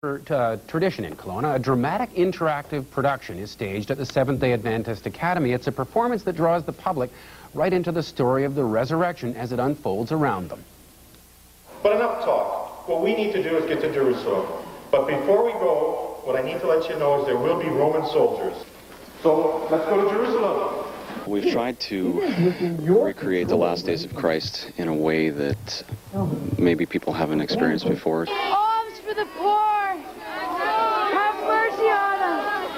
Tradition in Kelowna, a dramatic interactive production is staged at the Seventh-day Adventist Academy. It's a performance that draws the public right into the story of the resurrection as it unfolds around them. But enough talk. What we need to do is get to Jerusalem. But before we go, what I need to let you know is there will be Roman soldiers. So let's go to Jerusalem. We've tried to recreate the last days of Christ in a way that maybe people haven't experienced before. Alms for the poor. Have mercy on us.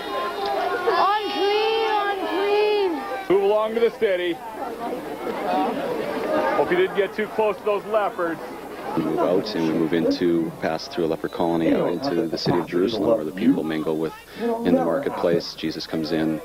Unclean. Move along to the steady. Hope you didn't get too close to those leopards. We move out and we move into, pass through a leper colony out into the city of Jerusalem, where the people mingle with, in the marketplace. Jesus comes in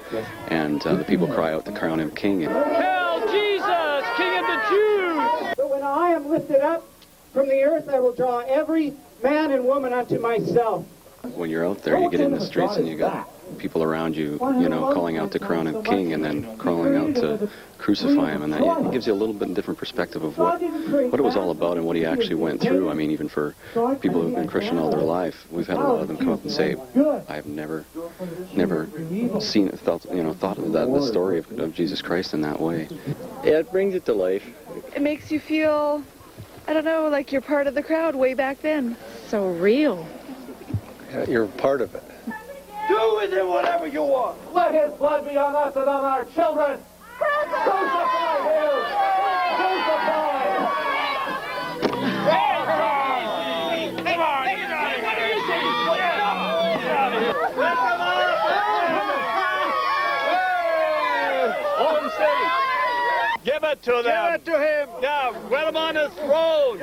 and the people cry out to crown him king. Hail Jesus, King of the Jews! But when I am lifted up from the earth, I will draw every man and woman unto myself. When you're out there, you get in the streets and you got people around you, you know, calling out to crown him king and then calling out to crucify him, and that it gives you a little bit different perspective of what it was all about and what he actually went through. I mean, even for people who've been Christian all their life, we've had a lot of them come up and say, "I've never seen it, thought of that, the story of Jesus Christ in that way." Yeah, it brings it to life. It makes you feel, I don't know, like you're part of the crowd way back then. So real. You're part of it. Do with him whatever you want. Let his blood be on us and on our children. Crucify him! Crucify! Give it to them. Give it to him. Yeah, well him on his throne.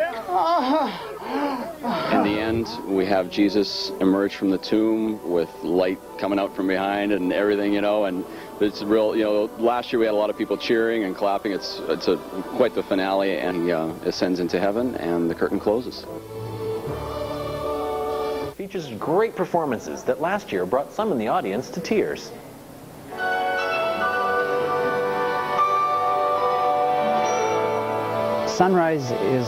In the end, we have Jesus emerge from the tomb with light coming out from behind and everything, you know, and it's real, you know, last year we had a lot of people cheering and clapping. It's quite the finale, and he ascends into heaven and the curtain closes. Features great performances that last year brought some in the audience to tears. Sunrise is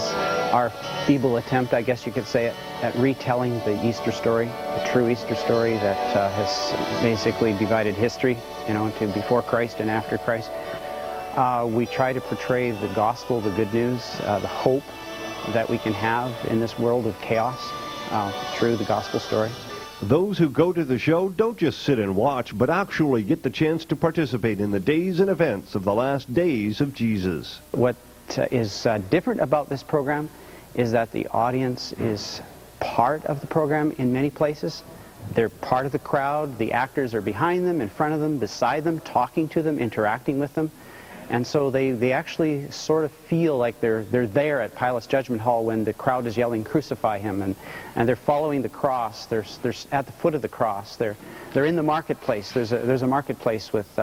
our feeble attempt, I guess you could say, at retelling the Easter story, the true Easter story that has basically divided history, you know, into before Christ and after Christ. We try to portray the gospel, the good news, the hope that we can have in this world of chaos through the gospel story. Those who go to the show don't just sit and watch, but actually get the chance to participate in the days and events of the last days of Jesus. What is different about this program is that the audience is part of the program in many places. They're part of the crowd. The actors are behind them, in front of them, beside them, talking to them, interacting with them. And so they actually sort of feel like they're there at Pilate's Judgment Hall when the crowd is yelling, "Crucify him," and they're following the cross. They're at the foot of the cross. They're in the marketplace. There's a marketplace with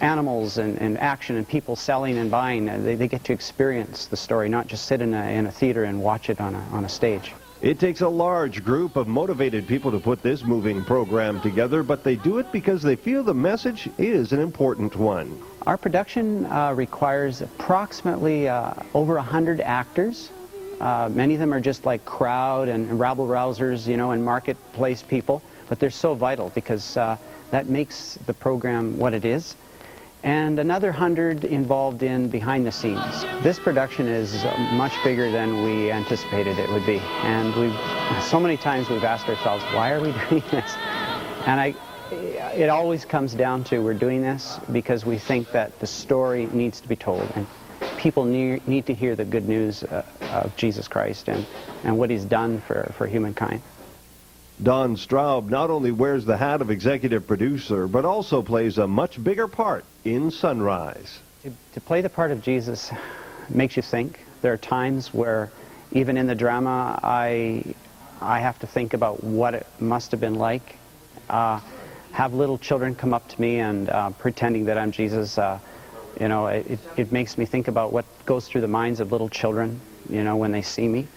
animals and action and people selling and buying. They get to experience the story, not just sit in a theater and watch it on a stage. It takes a large group of motivated people to put this moving program together, but they do it because they feel the message is an important one. Our production requires approximately over 100 actors. Many of them are just like crowd and rabble-rousers, you know, and marketplace people, but they're so vital because that makes the program what it is. And another 100 involved in behind the scenes. This production is much bigger than we anticipated it would be. And so many times we've asked ourselves, why are we doing this? And it always comes down to we're doing this because we think that the story needs to be told. And people need to hear the good news of Jesus Christ and what he's done for humankind. Don Straub not only wears the hat of executive producer, but also plays a much bigger part in Sunrise. To play the part of Jesus makes you think. There are times where, even in the drama, I have to think about what it must have been like. Have little children come up to me and pretending that I'm Jesus, you know, it makes me think about what goes through the minds of little children, you know, when they see me.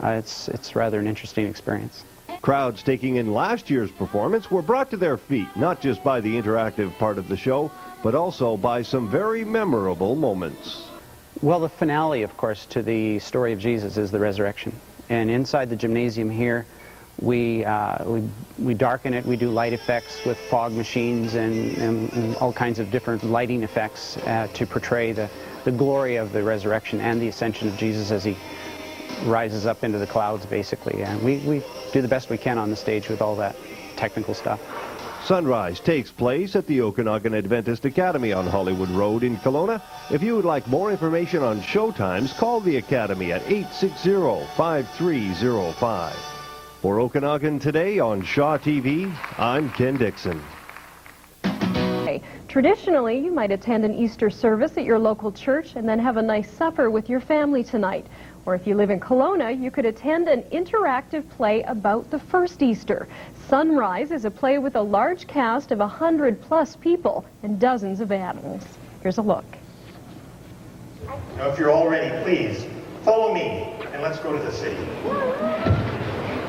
It's rather an interesting experience. Crowds taking in last year's performance were brought to their feet, not just by the interactive part of the show, but also by some very memorable moments. Well, the finale, of course, to the story of Jesus is the resurrection. And inside the gymnasium here, We darken it. We do light effects with fog machines and all kinds of different lighting effects to portray the glory of the resurrection and the ascension of Jesus as he rises up into the clouds, basically. And we do the best we can on the stage with all that technical stuff. Sunrise takes place at the Okanagan Adventist Academy on Hollywood Road in Kelowna. If you would like more information on showtimes, call the Academy at 860-5305. For Okanagan Today on Shaw TV, I'm Ken Dixon. Traditionally, you might attend an Easter service at your local church and then have a nice supper with your family tonight. Or if you live in Kelowna, you could attend an interactive play about the first Easter. Sunrise is a play with a large cast of 100+ people and dozens of animals. Here's a look. Now, if you're all ready, please follow me and let's go to the city.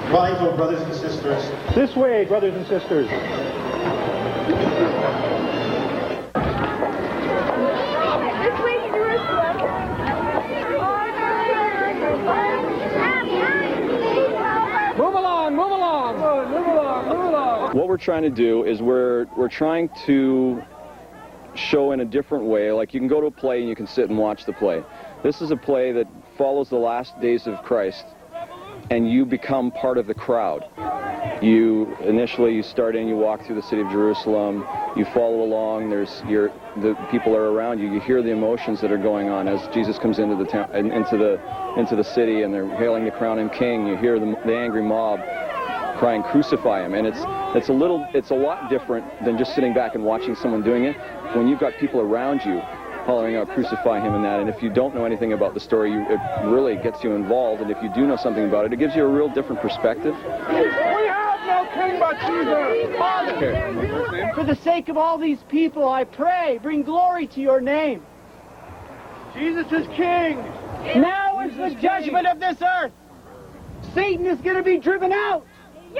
Rise, oh brothers and sisters. This way, brothers and sisters. Move along, move along. Move along, move along. What we're trying to do is we're trying to show in a different way. Like, you can go to a play and you can sit and watch the play. This is a play that follows the last days of Christ, and you become part of the crowd. Initially you start in, you walk through the city of Jerusalem, you follow along, the people are around you, you hear the emotions that are going on as Jesus comes into the city and they're hailing the crowning king. You hear the angry mob crying, "Crucify him." And it's a lot different than just sitting back and watching someone doing it. When you've got people around you hollering out, "Crucify him," and that, and if you don't know anything about the story, it really gets you involved, and if you do know something about it, it gives you a real different perspective. We have no king but Jesus. Father, for the sake of all these people, I pray, bring glory to your name. Jesus is king. Now is the judgment of this earth. Satan is going to be driven out. When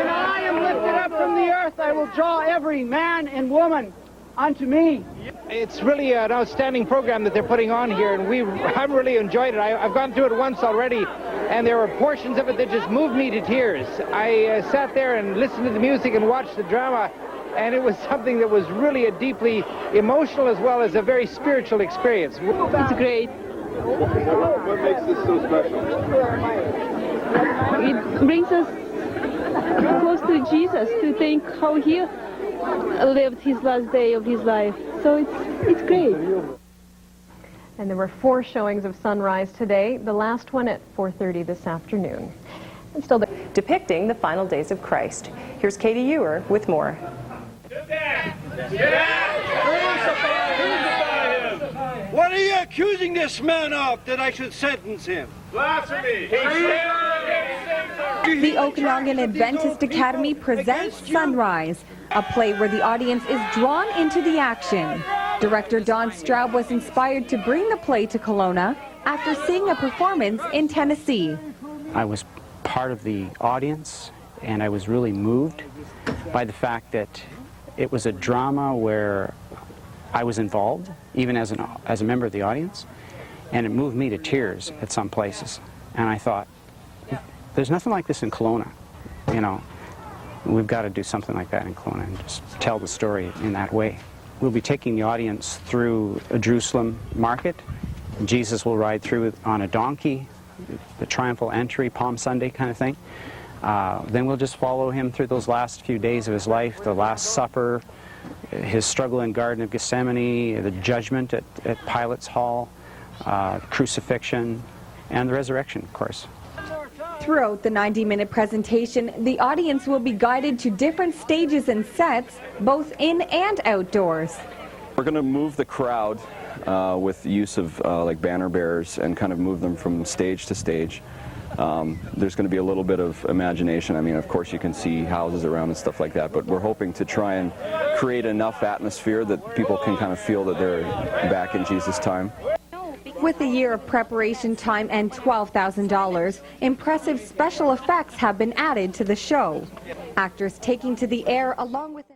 I am lifted up from the earth, I will draw every man and woman unto me. It's really an outstanding program that they're putting on here, and I've really enjoyed it. I've gone through it once already, and there were portions of it that just moved me to tears. I sat there and listened to the music and watched the drama, and it was something that was really a deeply emotional as well as a very spiritual experience. It's great. What makes this so special? It brings us close to Jesus, to think how he lived his last day of his life. So it's great. And there were 4 showings of Sunrise today, the last one at 4:30 this afternoon. And still depicting the final days of Christ. Here's Katie Ewer with more. What are you accusing this man of that I should sentence him? Blasphemy! The Okanagan Adventist Academy presents Sunrise, a play where the audience is drawn into the action. Director Don Straub was inspired to bring the play to Kelowna after seeing a performance in Tennessee. I was part of the audience, and I was really moved by the fact that it was a drama where I was involved, even as a member of the audience, and it moved me to tears at some places. And I thought, there's nothing like this in Kelowna. You know, we've got to do something like that in Kelowna and just tell the story in that way. We'll be taking the audience through a Jerusalem market. Jesus will ride through on a donkey, the triumphal entry, Palm Sunday kind of thing. Then we'll just follow him through those last few days of his life, the Last Supper, his struggle in Garden of Gethsemane, the judgment at Pilate's Hall, crucifixion, and the resurrection, of course. Throughout the 90-minute presentation, the audience will be guided to different stages and sets, both in and outdoors. We're going to move the crowd with the use of like banner bearers and kind of move them from stage to stage. There's going to be a little bit of imagination. I mean, of course, you can see houses around and stuff like that, but we're hoping to try and create enough atmosphere that people can kind of feel that they're back in Jesus' time. With a year of preparation time and $12,000, impressive special effects have been added to the show. Actors taking to the air along with